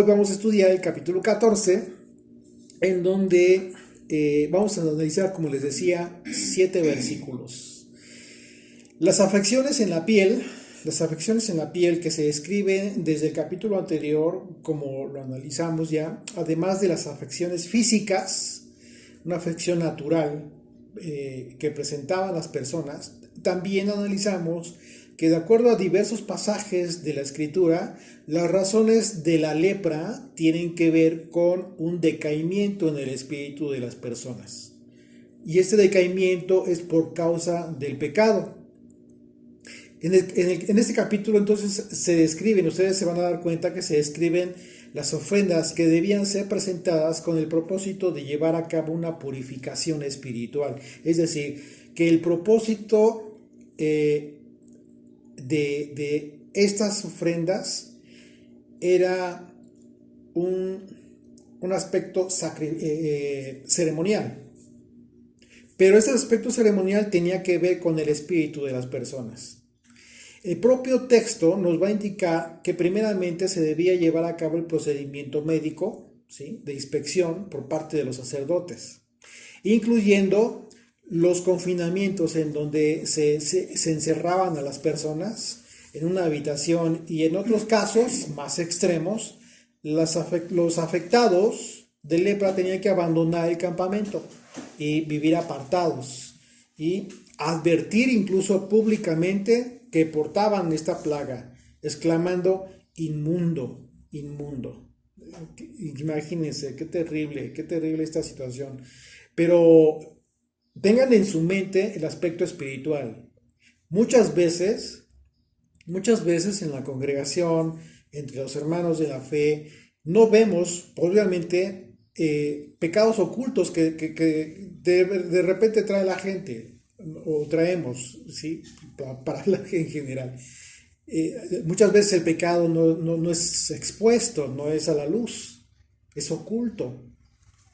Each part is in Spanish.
Hoy vamos a estudiar el capítulo 14, en donde vamos a analizar, como les decía, 7 versículos. Las afecciones en la piel que se describen desde el capítulo anterior, como lo analizamos ya, además de las afecciones físicas, una afección natural que presentaban las personas, también analizamos que de acuerdo a diversos pasajes de la Escritura, las razones de la lepra tienen que ver con un decaimiento en el espíritu de las personas. Y este decaimiento es por causa del pecado. En este capítulo entonces se describen, ustedes se van a dar cuenta que se describen las ofrendas que debían ser presentadas con el propósito de llevar a cabo una purificación espiritual. Es decir, que el propósito de estas ofrendas era un aspecto ceremonial. Pero ese aspecto ceremonial tenía que ver con el espíritu de las personas. El propio texto nos va a indicar que primeramente se debía llevar a cabo el procedimiento médico, ¿sí?, de inspección por parte de los sacerdotes, incluyendo los confinamientos en donde se encerraban a las personas en una habitación, y en otros casos más extremos, los afectados de lepra tenían que abandonar el campamento y vivir apartados y advertir incluso públicamente que portaban esta plaga, exclamando: inmundo, inmundo. Imagínense, qué terrible esta situación. Pero tengan en su mente el aspecto espiritual. Muchas veces en la congregación, entre los hermanos de la fe, no vemos, obviamente, pecados ocultos que de repente trae la gente, o traemos, ¿sí?, para la gente en general. Muchas veces el pecado no es expuesto, no es a la luz, es oculto.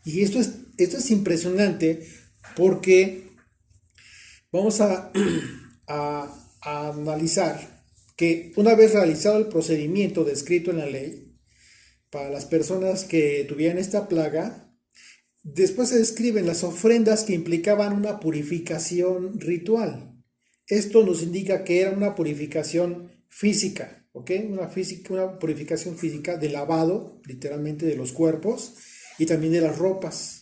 Y esto es impresionante, porque vamos a analizar que una vez realizado el procedimiento descrito en la ley para las personas que tuvieran esta plaga, después se describen las ofrendas que implicaban una purificación ritual. Esto nos indica que era una purificación física, ¿ok? Una purificación física de lavado, literalmente, de los cuerpos y también de las ropas.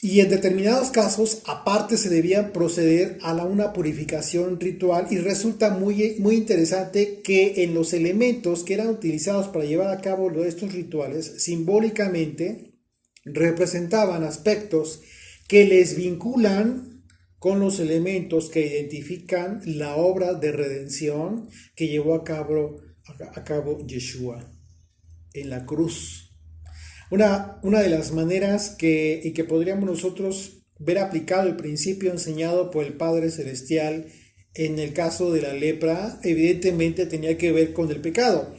Y en determinados casos, aparte, se debía proceder a una purificación ritual, y resulta muy, muy interesante que en los elementos que eran utilizados para llevar a cabo estos rituales, simbólicamente representaban aspectos que les vinculan con los elementos que identifican la obra de redención que llevó a cabo Yeshua en la cruz. Una de las maneras que podríamos nosotros ver aplicado el principio enseñado por el Padre Celestial en el caso de la lepra, evidentemente tenía que ver con el pecado,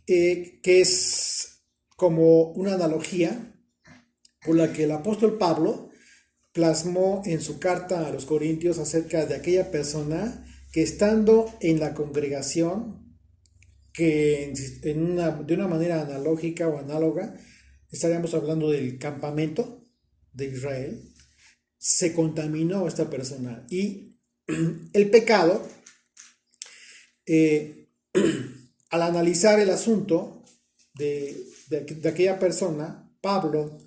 que es como una analogía por la que el apóstol Pablo plasmó en su carta a los Corintios acerca de aquella persona que, estando en la congregación, que de una manera analógica o análoga, estaríamos hablando del campamento de Israel, se contaminó esta persona, y el pecado, al analizar el asunto de aquella persona, Pablo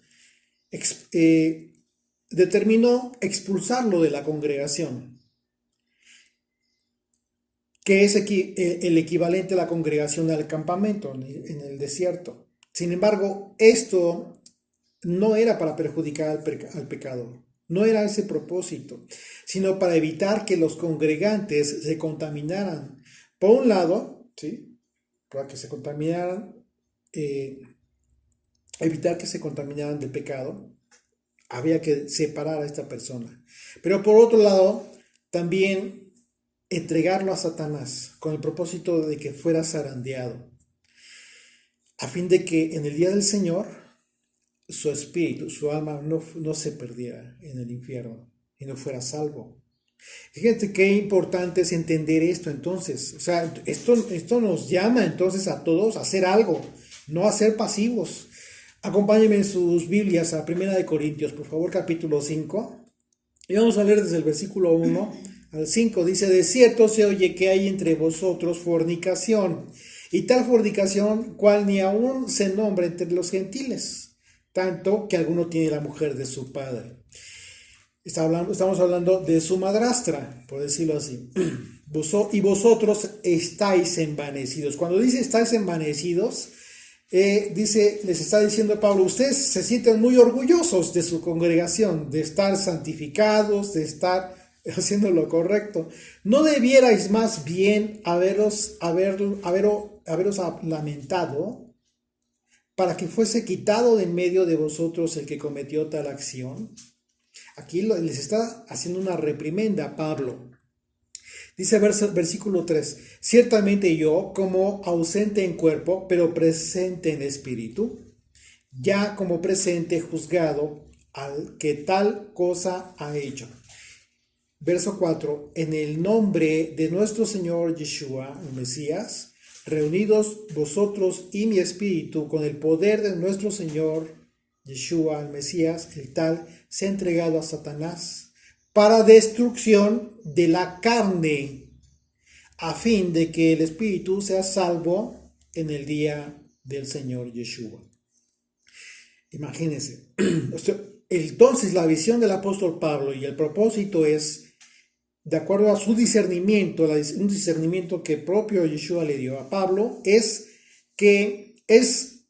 determinó expulsarlo de la congregación, que es el equivalente a la congregación al campamento en el desierto. Sin embargo, esto no era para perjudicar al pecador, no era ese propósito, sino para evitar que los congregantes se contaminaran. Por un lado, ¿sí?, para que se contaminaran, evitar que se contaminaran del pecado, había que separar a esta persona. Pero por otro lado, también entregarlo a Satanás con el propósito de que fuera zarandeado, a fin de que en el día del Señor su espíritu, su alma no se perdiera en el infierno y no fuera salvo. Fíjate qué importante es entender esto entonces. O sea, esto nos llama entonces a todos a hacer algo. no a ser pasivos. Acompáñenme en sus Biblias a Primera de Corintios, por favor, capítulo 5. Y vamos a leer desde el versículo 1 al 5. Dice, de cierto se oye que hay entre vosotros fornicación, y tal fornicación cual ni aún se nombra entre los gentiles, tanto que alguno tiene la mujer de su padre. Estamos hablando de su madrastra, por decirlo así. Y vosotros estáis envanecidos. Cuando dice estáis envanecidos, les está diciendo Pablo, ustedes se sienten muy orgullosos de su congregación, de estar santificados, de estar haciendo lo correcto. ¿No debierais más bien haberos lamentado para que fuese quitado de en medio de vosotros el que cometió tal acción? Aquí les está haciendo una reprimenda a Pablo. Dice versículo 3, ciertamente yo, como ausente en cuerpo, pero presente en espíritu, ya como presente juzgado al que tal cosa ha hecho. Verso 4, en el nombre de nuestro Señor Yeshua, el Mesías, reunidos vosotros y mi espíritu con el poder de nuestro Señor Yeshua, el Mesías, el tal, se ha entregado a Satanás para destrucción de la carne, a fin de que el espíritu sea salvo en el día del Señor Yeshua. Imagínense. Entonces la visión del apóstol Pablo y el propósito es, de acuerdo a su discernimiento, un discernimiento que propio Yeshua le dio a Pablo, es que es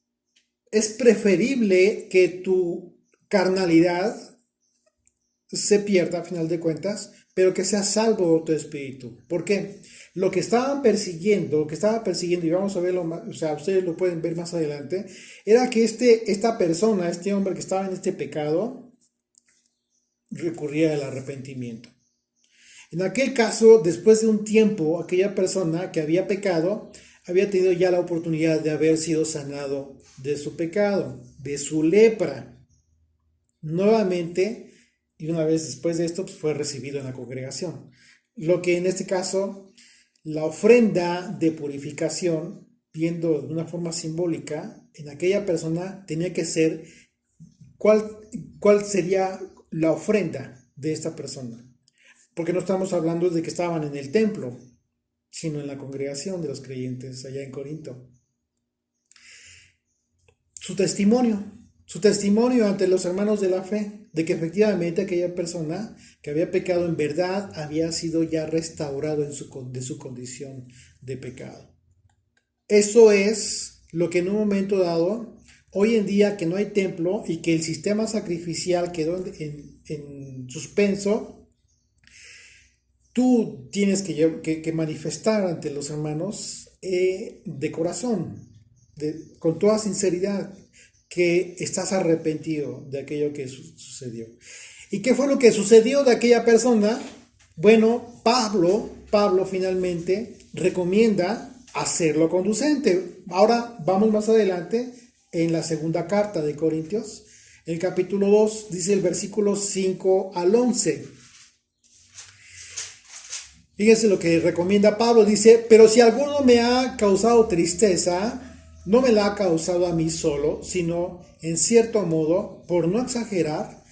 preferible que tu carnalidad se pierda a final de cuentas, pero que sea salvo tu espíritu. ¿Por qué? Lo que estaba persiguiendo, y vamos a verlo, o sea, ustedes lo pueden ver más adelante, era que esta persona, este hombre que estaba en este pecado, recurría al arrepentimiento. En aquel caso, después de un tiempo, aquella persona que había pecado, había tenido ya la oportunidad de haber sido sanado de su pecado, de su lepra. Nuevamente, y una vez después de esto, pues fue recibido en la congregación. Lo que en este caso, la ofrenda de purificación, viendo de una forma simbólica, en aquella persona tenía que ser, ¿cuál sería la ofrenda de esta persona? Porque no estamos hablando de que estaban en el templo, sino en la congregación de los creyentes allá en Corinto. Su testimonio ante los hermanos de la fe, de que efectivamente aquella persona que había pecado en verdad había sido ya restaurado de su condición de pecado. Eso es lo que en un momento dado, hoy en día que no hay templo y que el sistema sacrificial quedó en suspenso, tú tienes que manifestar ante los hermanos de corazón, con toda sinceridad, que estás arrepentido de aquello que sucedió. ¿Y qué fue lo que sucedió de aquella persona? Bueno, Pablo finalmente recomienda hacerlo conducente. Ahora vamos más adelante en la segunda carta de Corintios, el capítulo 2, dice el versículo 5 al 11. Fíjense lo que recomienda Pablo, dice, pero si alguno me ha causado tristeza, no me la ha causado a mí solo, sino en cierto modo, por no exagerar,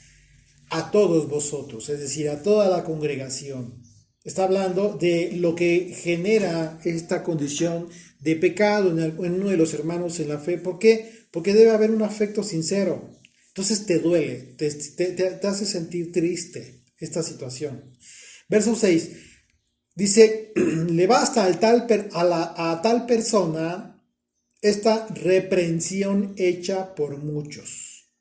a todos vosotros, es decir, a toda la congregación. Está hablando de lo que genera esta condición de pecado en uno de los hermanos en la fe. ¿Por qué? Porque debe haber un afecto sincero. Entonces te duele, te hace sentir triste esta situación. Verso 6. Dice, le basta a tal persona esta reprensión hecha por muchos.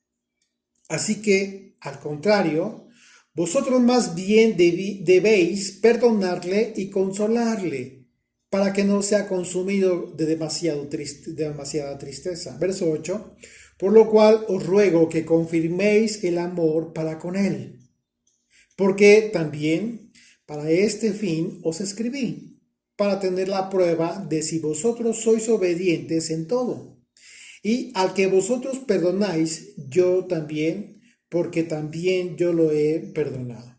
Así que, al contrario, vosotros más bien debéis perdonarle y consolarle, para que no sea consumido de demasiada tristeza. Verso 8. Por lo cual os ruego que confirméis el amor para con él, porque también para este fin os escribí, para tener la prueba de si vosotros sois obedientes en todo. Y al que vosotros perdonáis, yo también, porque también yo lo he perdonado.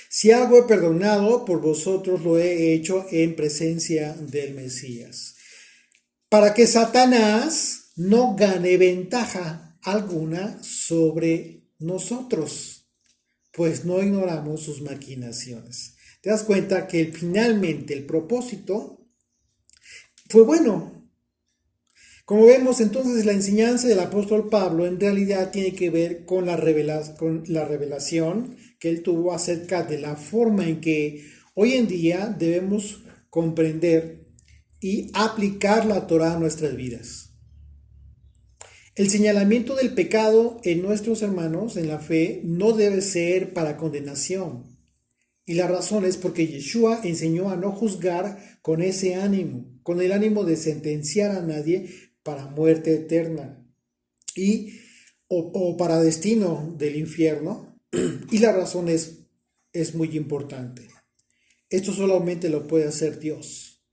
Si algo he perdonado, por vosotros lo he hecho en presencia del Mesías. para que Satanás no gane ventaja alguna sobre nosotros, pues no ignoramos sus maquinaciones. Te das cuenta que finalmente el propósito fue bueno. Como vemos, entonces, la enseñanza del apóstol Pablo en realidad tiene que ver con la revelación que él tuvo acerca de la forma en que hoy en día debemos comprender y aplicar la Torá a nuestras vidas. El señalamiento del pecado en nuestros hermanos en la fe no debe ser para condenación. Y la razón es porque Yeshua enseñó a no juzgar con ese ánimo, con el ánimo de sentenciar a nadie para muerte eterna o para destino del infierno. Y la razón es muy importante. Esto solamente lo puede hacer Dios,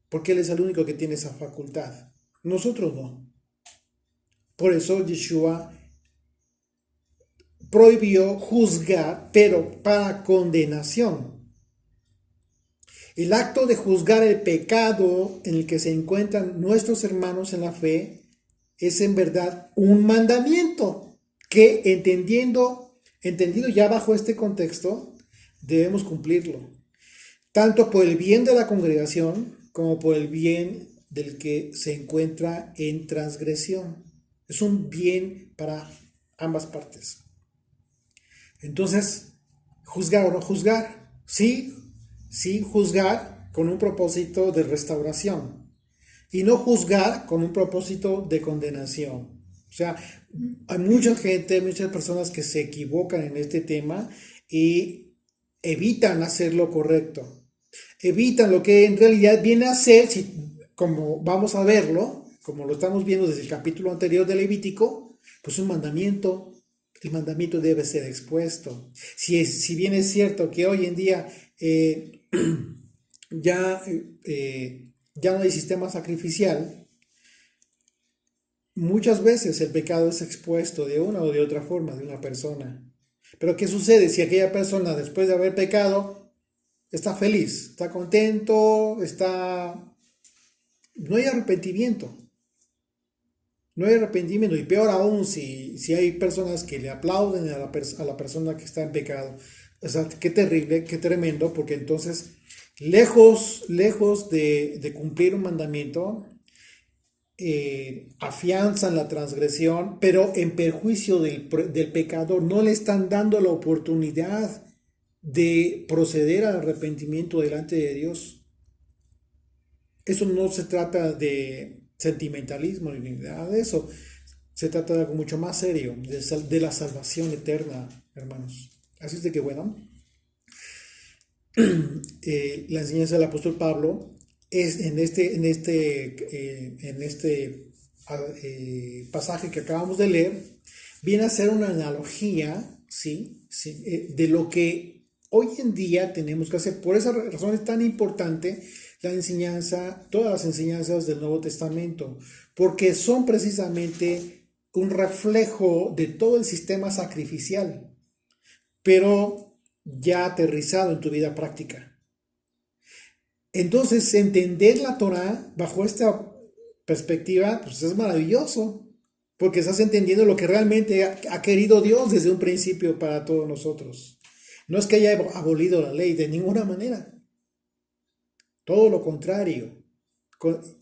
porque Él es el único que tiene esa facultad. Nosotros no. Por eso Yeshua prohibió juzgar, pero para condenación. El acto de juzgar el pecado en el que se encuentran nuestros hermanos en la fe es en verdad un mandamiento que entendido ya bajo este contexto, debemos cumplirlo, tanto por el bien de la congregación como por el bien del que se encuentra en transgresión. Es un bien para ambas partes. Entonces, juzgar o no juzgar, sí juzgar con un propósito de restauración y no juzgar con un propósito de condenación. O sea, hay muchas personas que se equivocan en este tema y evitan hacer lo correcto. Evitan lo que en realidad viene a ser, como vamos a verlo, como lo estamos viendo desde el capítulo anterior de Levítico, pues un mandamiento. El mandamiento debe ser expuesto. Si bien es cierto que hoy en día ya no hay sistema sacrificial, muchas veces el pecado es expuesto de una o de otra forma de una persona. Pero ¿qué sucede si aquella persona, después de haber pecado, está feliz, está contento, no hay arrepentimiento? No hay arrepentimiento, y peor aún si hay personas que le aplauden a la persona que está en pecado. O sea, qué terrible, qué tremendo, porque entonces, lejos de cumplir un mandamiento, afianzan la transgresión, pero en perjuicio del pecador. No le están dando la oportunidad de proceder al arrepentimiento delante de Dios. Eso no se trata de sentimentalismo ni nada de eso. Se trata de algo mucho más serio, de la salvación eterna, hermanos. Así es de que, bueno, la enseñanza del apóstol Pablo es en este pasaje que acabamos de leer, viene a ser una analogía, ¿sí? De lo que hoy en día tenemos que hacer. Por esa razón es tan importante todas las enseñanzas del Nuevo Testamento, porque son precisamente un reflejo de todo el sistema sacrificial, pero ya aterrizado en tu vida práctica. Entonces, entender la Torá bajo esta perspectiva, pues es maravilloso, porque estás entendiendo lo que realmente ha querido Dios desde un principio para todos nosotros. No es que haya abolido la ley de ninguna manera. Todo lo contrario.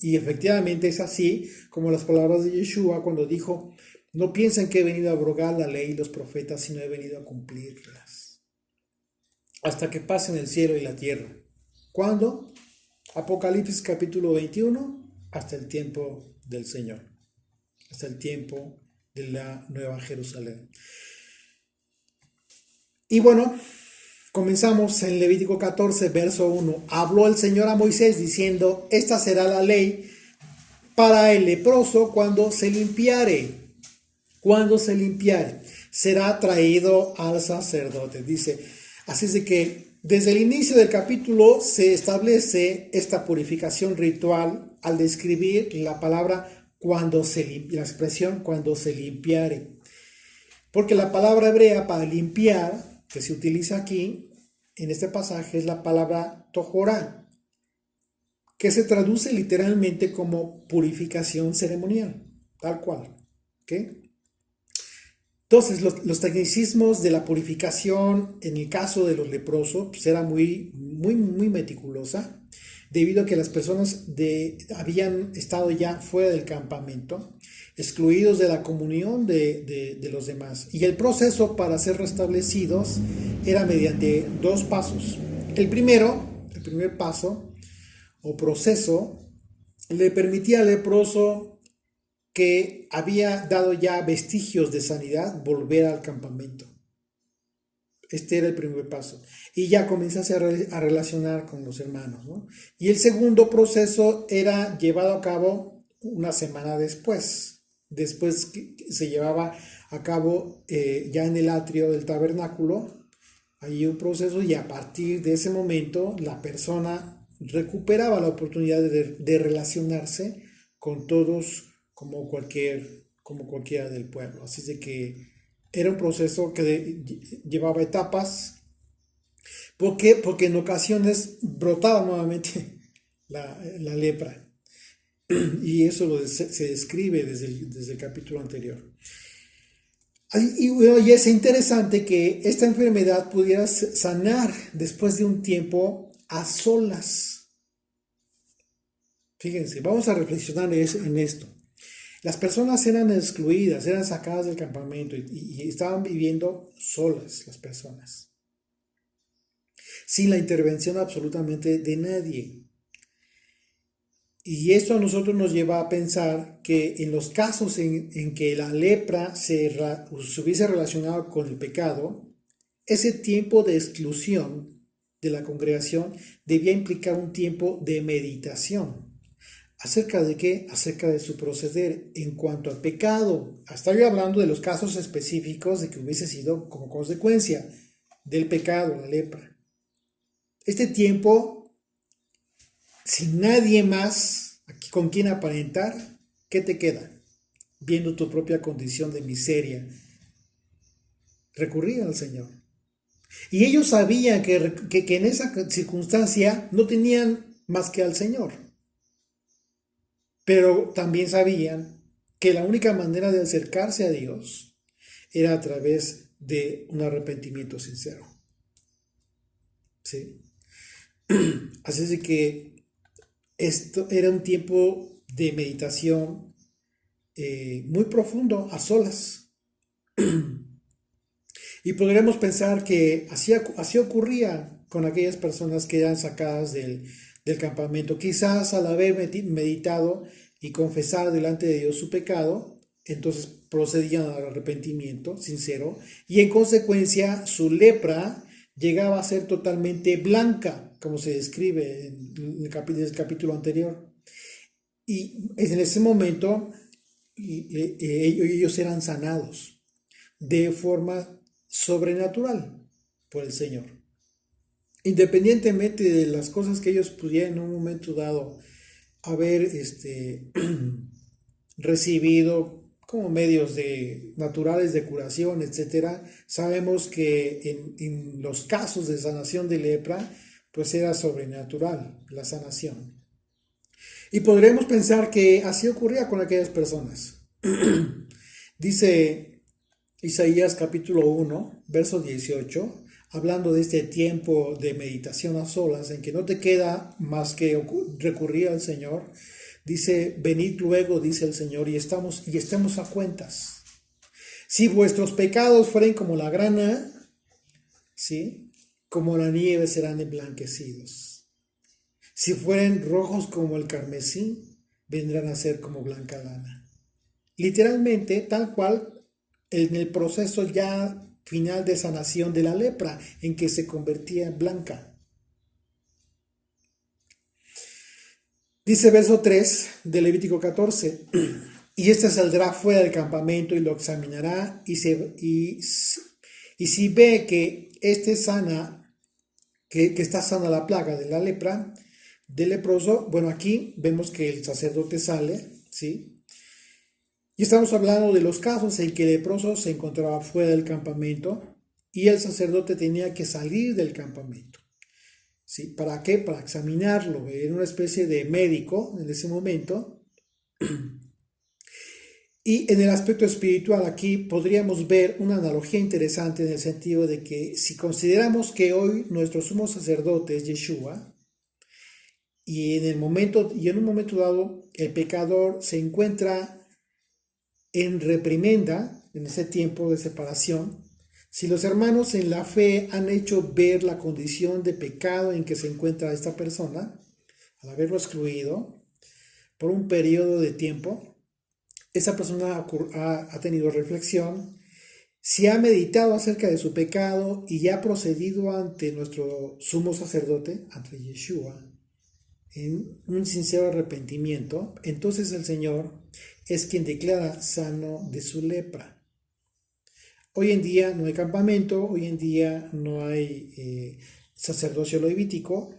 Y efectivamente es así como las palabras de Yeshua cuando dijo, no piensen que he venido a abrogar la ley y los profetas, sino he venido a cumplirlas. Hasta que pasen el cielo y la tierra. ¿Cuándo? Apocalipsis capítulo 21, hasta el tiempo del Señor. Hasta el tiempo de la Nueva Jerusalén. Y bueno, comenzamos en Levítico 14, verso 1. Habló el Señor a Moisés diciendo, esta será la ley para el leproso cuando se limpiare. Cuando se limpiare, será traído al sacerdote. Dice, así es de que desde el inicio del capítulo se establece esta purificación ritual al describir la palabra la expresión cuando se limpiare. Porque la palabra hebrea para limpiar, que se utiliza aquí, en este pasaje, es la palabra tojorá, que se traduce literalmente como purificación ceremonial, tal cual. ¿Ok? Entonces, los tecnicismos de la purificación en el caso de los leprosos pues era muy meticulosa, debido a que las personas habían estado ya fuera del campamento, excluidos de la comunión de los demás. Y el proceso para ser restablecidos era mediante dos pasos. El primer paso o proceso le permitía al leproso que había dado ya vestigios de sanidad volver al campamento. Este era el primer paso. Y ya comenzase a relacionar con los hermanos, ¿no? Y el segundo proceso era llevado a cabo una semana después. Después que se llevaba a cabo ya en el atrio del tabernáculo. Hay un proceso y a partir de ese momento la persona recuperaba la oportunidad de relacionarse con todos como cualquiera del pueblo. Así de que era un proceso que llevaba etapas. ¿Por qué? Porque en ocasiones brotaba nuevamente la lepra. Y eso se describe desde el capítulo anterior. Y es interesante que esta enfermedad pudiera sanar después de un tiempo a solas. Fíjense, vamos a reflexionar en esto. Las personas eran excluidas, eran sacadas del campamento y estaban viviendo solas las personas, sin la intervención absolutamente de nadie. Y esto a nosotros nos lleva a pensar que en los casos en que la lepra se hubiese relacionado con el pecado, ese tiempo de exclusión de la congregación debía implicar un tiempo de meditación. ¿Acerca de qué? Acerca de su proceder en cuanto al pecado. Estoy hablando de los casos específicos de que hubiese sido como consecuencia del pecado, la lepra. Este tiempo, sin nadie más con quien aparentar, ¿qué te queda? Viendo tu propia condición de miseria, recurrir al Señor. Y ellos sabían que en esa circunstancia no tenían más que al Señor. Pero también sabían que la única manera de acercarse a Dios era a través de un arrepentimiento sincero. ¿Sí? Así es de que esto era un tiempo de meditación muy profundo, a solas. Y podríamos pensar que así ocurría con aquellas personas que eran sacadas del campamento. Quizás al haber meditado y confesar delante de Dios su pecado, entonces procedían al arrepentimiento sincero y en consecuencia su lepra llegaba a ser totalmente blanca, como se describe en el capítulo anterior. Y en ese momento ellos eran sanados de forma sobrenatural por el Señor. Independientemente de las cosas que ellos pudieran en un momento dado haber recibido como medios naturales de curación, etcétera, sabemos que en los casos de sanación de lepra, pues era sobrenatural la sanación. Y podremos pensar que así ocurría con aquellas personas. Dice Isaías capítulo 1, verso 18, hablando de este tiempo de meditación a solas, en que no te queda más que recurrir al Señor. Dice, venid luego, dice el Señor, y estemos a cuentas. Si vuestros pecados fueren como la grana, ¿sí? Como la nieve serán emblanquecidos. Si fueren rojos como el carmesí, vendrán a ser como blanca lana. Literalmente, tal cual, en el proceso ya final de sanación de la lepra, en que se convertía en blanca. Dice verso 3 de Levítico 14, y éste saldrá fuera del campamento y lo examinará, y si ve que que está sana la plaga de la lepra, del leproso, bueno, aquí vemos que el sacerdote sale, ¿sí? Y estamos hablando de los casos en que el leproso se encontraba fuera del campamento y el sacerdote tenía que salir del campamento. ¿sí? ¿Para qué? Para examinarlo. Era una especie de médico en ese momento. Y en el aspecto espiritual aquí podríamos ver una analogía interesante en el sentido de que si consideramos que hoy nuestro sumo sacerdote es Yeshua, y en un momento dado el pecador se encuentra en reprimenda en ese tiempo de separación, si los hermanos en la fe han hecho ver la condición de pecado en que se encuentra esta persona, al haberlo excluido por un periodo de tiempo, esa persona ha tenido reflexión, si ha meditado acerca de su pecado y ha procedido ante nuestro sumo sacerdote, ante Yeshua, en un sincero arrepentimiento, entonces el Señor es quien declara sano de su lepra. Hoy en día no hay campamento, hoy en día no hay sacerdocio levítico,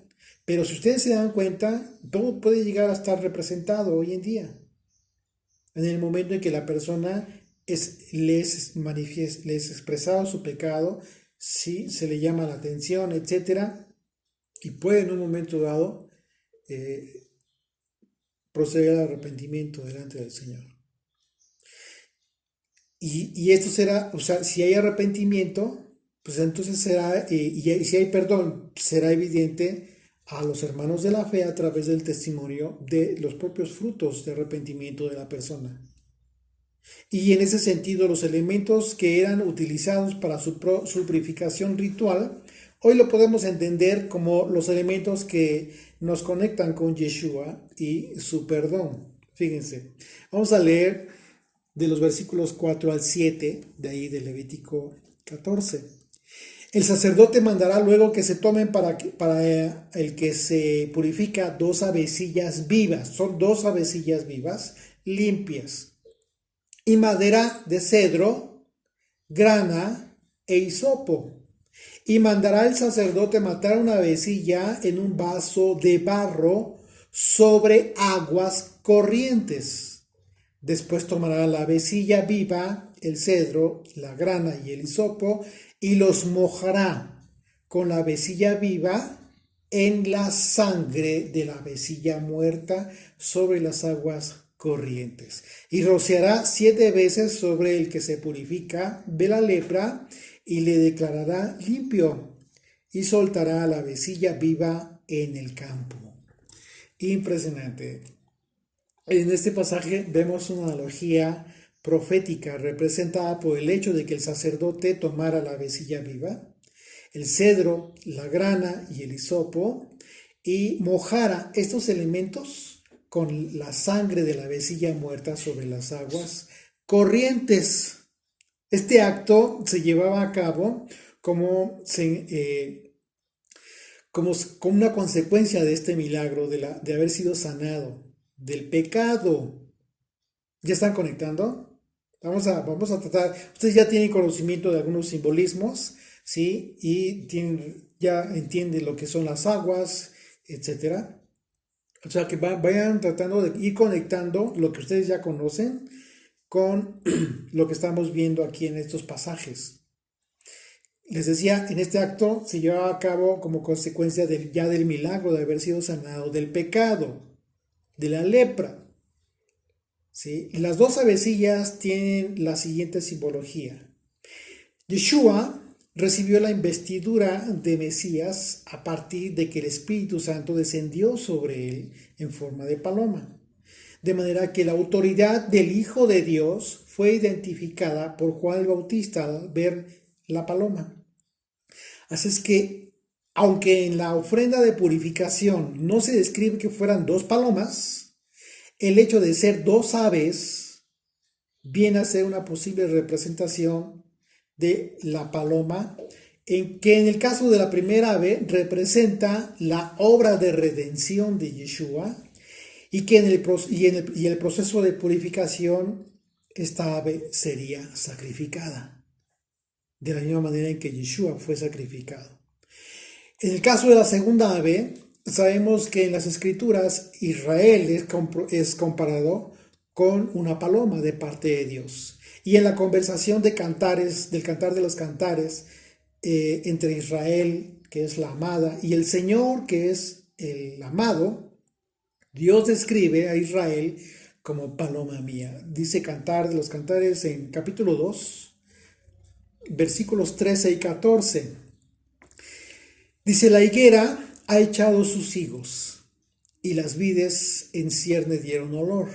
pero si ustedes se dan cuenta, todo puede llegar a estar representado hoy en día. En el momento en que la persona les expresado su pecado, ¿sí? Se le llama la atención, etc. Y puede en un momento dado proceder al arrepentimiento delante del Señor. Y esto será, o sea, si hay arrepentimiento, pues entonces será, y si hay perdón, será evidente a los hermanos de la fe a través del testimonio de los propios frutos de arrepentimiento de la persona. Y en ese sentido, los elementos que eran utilizados para su purificación ritual, hoy lo podemos entender como los elementos que nos conectan con Yeshua y su perdón. Fíjense, vamos a leer de los versículos 4 al 7, de ahí de Levítico 14. El sacerdote mandará luego que se tomen para el que se purifica 2 avecillas vivas, son 2 avecillas vivas, limpias, y madera de cedro, grana e hisopo. Y mandará el sacerdote matar una avecilla en un vaso de barro sobre aguas corrientes. Después tomará la avecilla viva, el cedro, la grana y el hisopo, y los mojará con la avecilla viva en la sangre de la avecilla muerta sobre las aguas corrientes. Y rociará 7 veces sobre el que se purifica de la lepra y le declarará limpio, y soltará la avecilla viva en el campo. Impresionante. En este pasaje vemos una analogía profética representada por el hecho de que el sacerdote tomara la avecilla viva, el cedro, la grana y el hisopo, y mojara estos elementos con la sangre de la avecilla muerta sobre las aguas corrientes. Este acto se llevaba a cabo como una consecuencia de este milagro de haber sido sanado del pecado. ¿Ya están conectando? Vamos a tratar. Ustedes ya tienen conocimiento de algunos simbolismos, ¿sí? Y ya entienden lo que son las aguas, etcétera. O sea que vayan tratando de ir conectando lo que ustedes ya conocen con lo que estamos viendo aquí en estos pasajes. Les decía, en este acto se llevaba a cabo como consecuencia del milagro de haber sido sanado del pecado, de la lepra. ¿Sí? Las 2 avecillas tienen la siguiente simbología. Yeshua recibió la investidura de Mesías a partir de que el Espíritu Santo descendió sobre él en forma de paloma. De manera que la autoridad del Hijo de Dios fue identificada por Juan el Bautista al ver la paloma. Así es que, aunque en la ofrenda de purificación no se describe que fueran 2 palomas, el hecho de ser 2 aves viene a ser una posible representación de la paloma, que en el caso de la primera ave representa la obra de redención de Yeshua, y que en el proceso de purificación esta ave sería sacrificada, de la misma manera en que Yeshua fue sacrificado. En el caso de la segunda ave, sabemos que en las escrituras Israel es comparado con una paloma de parte de Dios. Y en la conversación del Cantar de los Cantares, entre Israel, que es la amada, y el Señor, que es el amado, Dios describe a Israel como paloma mía. Dice Cantar de los Cantares en capítulo 2, versículos 13 y 14. Dice, la higuera ha echado sus higos, y las vides en cierne dieron olor.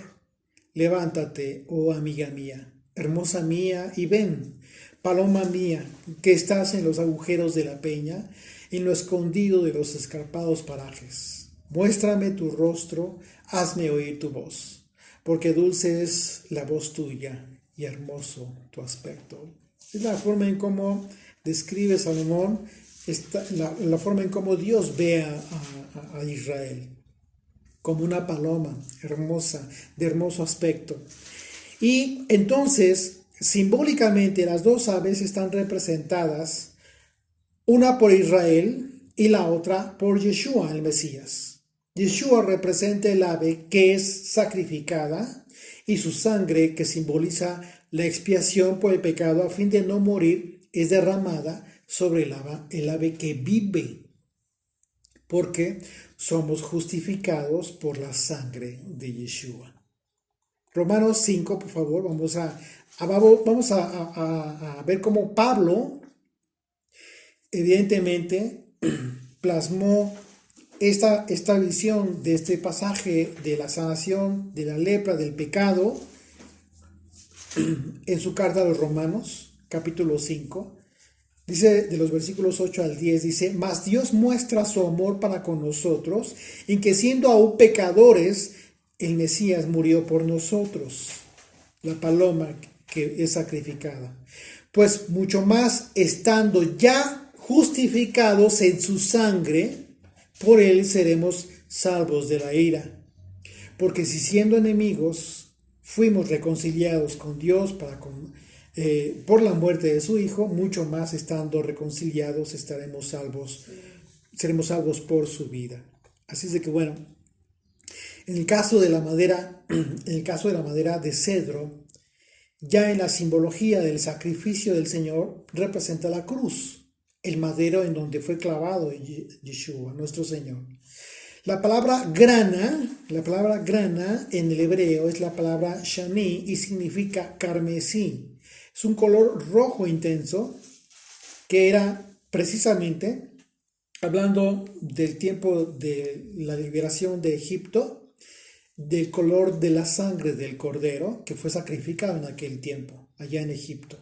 Levántate, oh amiga mía, hermosa mía, y ven, paloma mía, que estás en los agujeros de la peña, en lo escondido de los escarpados parajes. Muéstrame tu rostro, hazme oír tu voz, porque dulce es la voz tuya y hermoso tu aspecto. Es la forma en cómo describe Salomón, la forma en cómo Dios ve a Israel, como una paloma hermosa, de hermoso aspecto. Y entonces, simbólicamente, las dos aves están representadas, una por Israel y la otra por Yeshua, el Mesías. Yeshua representa el ave que es sacrificada y su sangre, que simboliza la expiación por el pecado a fin de no morir, es derramada sobre el ave que vive, porque somos justificados por la sangre de Yeshua. Romanos 5, por favor, vamos a ver cómo Pablo, evidentemente, plasmó esta visión de este pasaje de la sanación, de la lepra, del pecado, en su carta a los Romanos, capítulo 5. Dice de los versículos 8 al 10, dice, mas Dios muestra su amor para con nosotros, en que siendo aún pecadores, el Mesías murió por nosotros, la paloma que es sacrificada. Pues mucho más estando ya justificados en su sangre, por él seremos salvos de la ira. Porque si siendo enemigos fuimos reconciliados con Dios por la muerte de su Hijo, mucho más estando reconciliados seremos salvos por su vida. Así es de que bueno, en el caso de la madera de cedro, ya en la simbología del sacrificio del Señor representa la cruz, el madero en donde fue clavado Yeshua, nuestro Señor. La palabra grana en el hebreo es la palabra shani y significa carmesí. Es un color rojo intenso que era precisamente, hablando del tiempo de la liberación de Egipto, del color de la sangre del cordero que fue sacrificado en aquel tiempo, allá en Egipto.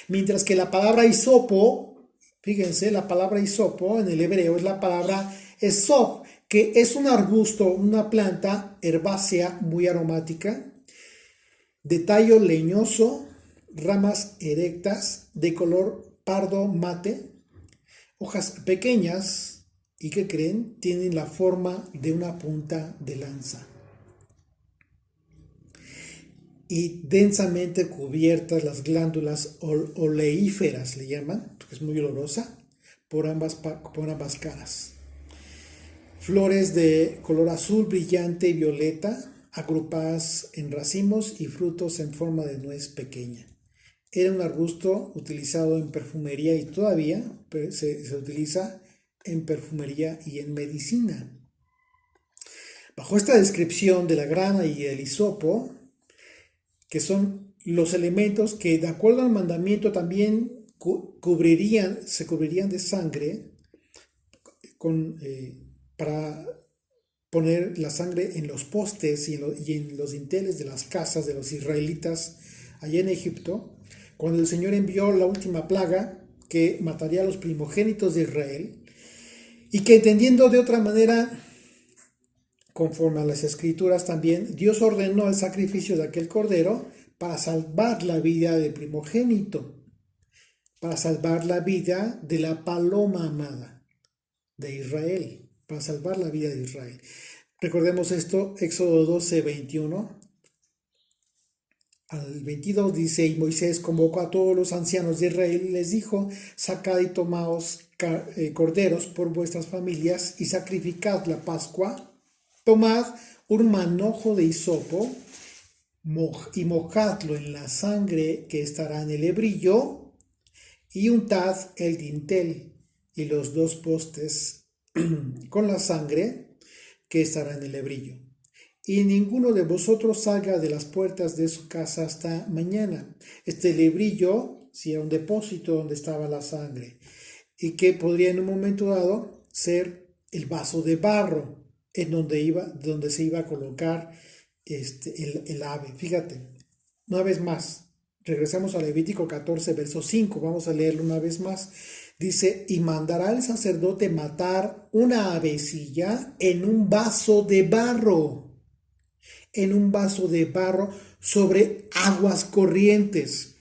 Mientras que la palabra hisopo, fíjense, la palabra hisopo en el hebreo es la palabra esop, que es un arbusto, una planta herbácea muy aromática, de tallo leñoso, ramas erectas, de color pardo mate, hojas pequeñas y que creen tienen la forma de una punta de lanza y densamente cubiertas las glándulas oleíferas, le llaman, que es muy olorosa, por ambas caras. Flores de color azul brillante y violeta, agrupadas en racimos y frutos en forma de nuez pequeña. Era un arbusto utilizado en perfumería y todavía se utiliza en perfumería y en medicina. Bajo esta descripción de la grana y el hisopo, que son los elementos que de acuerdo al mandamiento también se cubrirían de sangre para poner la sangre en los postes y en los dinteles de las casas de los israelitas allá en Egipto, cuando el Señor envió la última plaga que mataría a los primogénitos de Israel, y que entendiendo de otra manera, conforme a las escrituras también, Dios ordenó el sacrificio de aquel cordero para salvar la vida del primogénito, para salvar la vida de la paloma amada de Israel, para salvar la vida de Israel. Recordemos esto, Éxodo 12, 21 al 22 dice, y Moisés convocó a todos los ancianos de Israel y les dijo, sacad y tomaos corderos por vuestras familias y sacrificad la Pascua. Tomad un manojo de hisopo y mojadlo en la sangre que estará en el hebrillo y untad el dintel y los dos postes con la sangre que estará en el lebrillo. Y ninguno de vosotros salga de las puertas de su casa hasta mañana. Este lebrillo, si era un depósito donde estaba la sangre, y que podría en un momento dado ser el vaso de barro en donde se iba a colocar el ave. Fíjate, una vez más, regresamos a Levítico 14, verso 5, vamos a leerlo una vez más. Dice, y mandará el sacerdote matar una avecilla en un vaso de barro sobre aguas corrientes.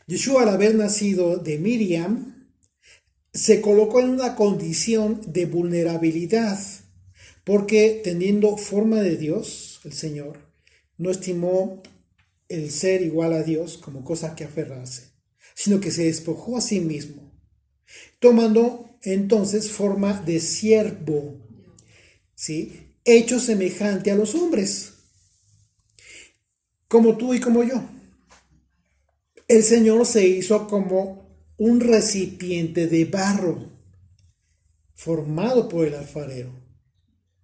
Yeshua, al haber nacido de Miriam, se colocó en una condición de vulnerabilidad, porque teniendo forma de Dios, el Señor no estimó el ser igual a Dios como cosa que aferrarse, sino que se despojó a sí mismo, tomando entonces forma de siervo, ¿sí? Hecho semejante a los hombres, como tú y como yo. El Señor se hizo como un recipiente de barro formado por el alfarero,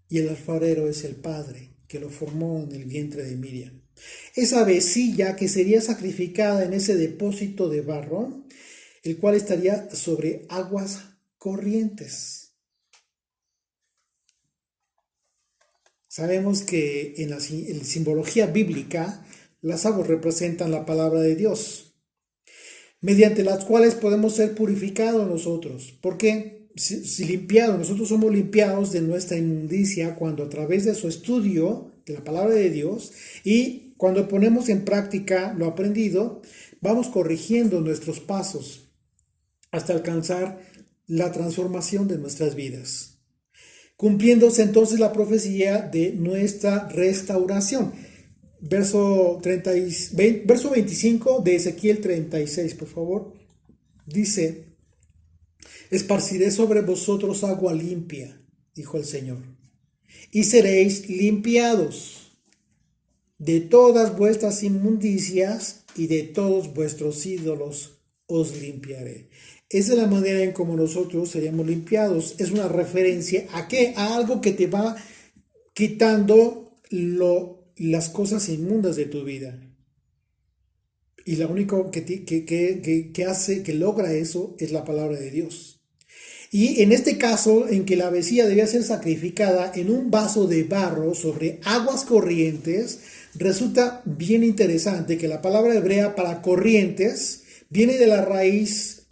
y el alfarero es el Padre que lo formó en el vientre de Miriam. Esa avecilla que sería sacrificada en ese depósito de barro, el cual estaría sobre aguas corrientes. Sabemos que en la simbología bíblica las aguas representan la palabra de Dios, mediante las cuales podemos ser purificados nosotros. ¿Por qué? Si limpiados, nosotros somos limpiados de nuestra inmundicia cuando a través de su estudio de la palabra de Dios y cuando ponemos en práctica lo aprendido, vamos corrigiendo nuestros pasos hasta alcanzar la transformación de nuestras vidas, cumpliéndose entonces la profecía de nuestra restauración. Verso 25 de Ezequiel 36, por favor. Dice, esparciré sobre vosotros agua limpia, dijo el Señor, y seréis limpiados de todas vuestras inmundicias y de todos vuestros ídolos os limpiaré. Esa es la manera en cómo nosotros seríamos limpiados. Es una referencia ¿a qué? A algo que te va quitando las cosas inmundas de tu vida. Y lo único que hace, que logra eso, es la palabra de Dios. Y en este caso, en que la avecilla debía ser sacrificada en un vaso de barro sobre aguas corrientes, resulta bien interesante que la palabra hebrea para corrientes viene de la raíz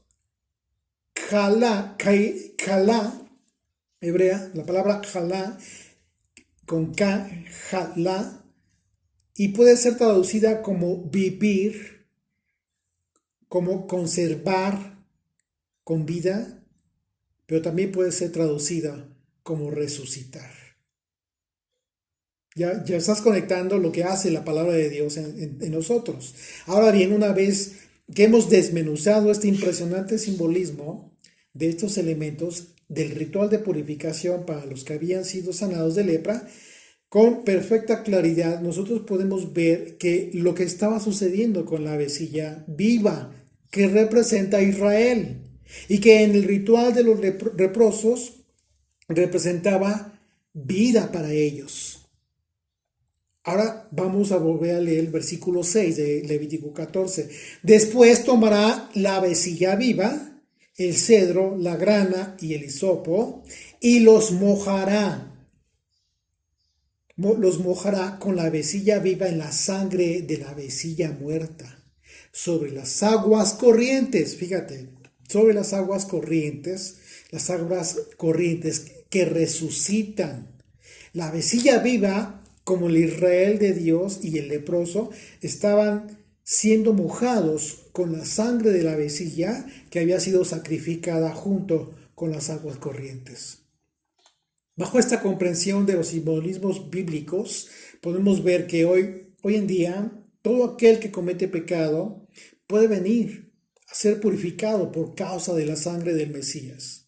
jalá hebrea, la palabra jalá con K, jalá, y puede ser traducida como vivir, como conservar con vida, pero también puede ser traducida como resucitar. Ya estás conectando lo que hace la palabra de Dios en nosotros. Ahora bien, una vez que hemos desmenuzado este impresionante simbolismo de estos elementos del ritual de purificación para los que habían sido sanados de lepra, con perfecta claridad nosotros podemos ver que lo que estaba sucediendo con la avecilla viva, que representa a Israel, y que en el ritual de los leprosos representaba vida para ellos. Ahora vamos a volver a leer el versículo 6 de Levítico 14. Después tomará la avecilla viva, el cedro, la grana y el hisopo, y los mojará. Los mojará con la avecilla viva en la sangre de la avecilla muerta, sobre las aguas corrientes. Fíjate, sobre las aguas corrientes que resucitan. La avecilla viva, como el Israel de Dios y el leproso, estaban siendo mojados con la sangre de la avecilla que había sido sacrificada junto con las aguas corrientes. Bajo esta comprensión de los simbolismos bíblicos, podemos ver que hoy en día todo aquel que comete pecado puede venir a ser purificado por causa de la sangre del Mesías.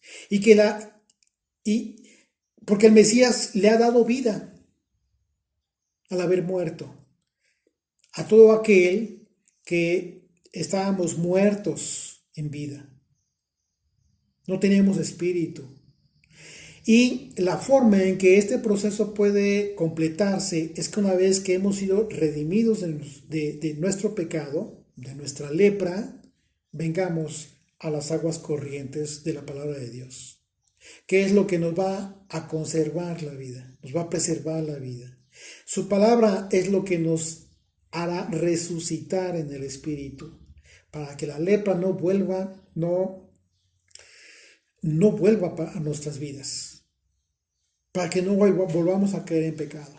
Porque el Mesías le ha dado vida al haber muerto. A todo aquel que estábamos muertos en vida. No teníamos espíritu. Y la forma en que este proceso puede completarse es que una vez que hemos sido redimidos de nuestro pecado, de nuestra lepra, vengamos a las aguas corrientes de la palabra de Dios, que es lo que nos va a conservar la vida, nos va a preservar la vida. Su palabra es lo que nos hará resucitar en el espíritu, para que la lepra no vuelva a nuestras vidas, para que no volvamos a caer en pecado.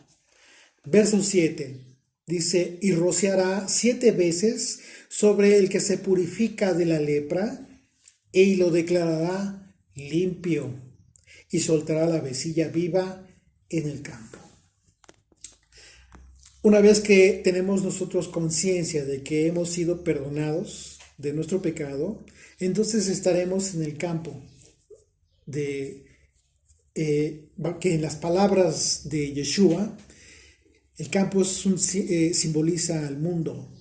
Verso 7 dice: y rociará 7 veces sobre el que se purifica de la lepra, y lo declarará limpio, y soltará la vecilla viva en el campo. Una vez que tenemos nosotros conciencia de que hemos sido perdonados de nuestro pecado, entonces estaremos en el campo que en las palabras de Yeshua, el campo simboliza al mundo.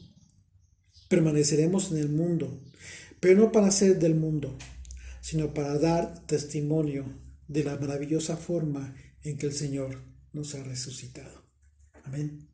Permaneceremos en el mundo, pero no para ser del mundo, sino para dar testimonio de la maravillosa forma en que el Señor nos ha resucitado. Amén.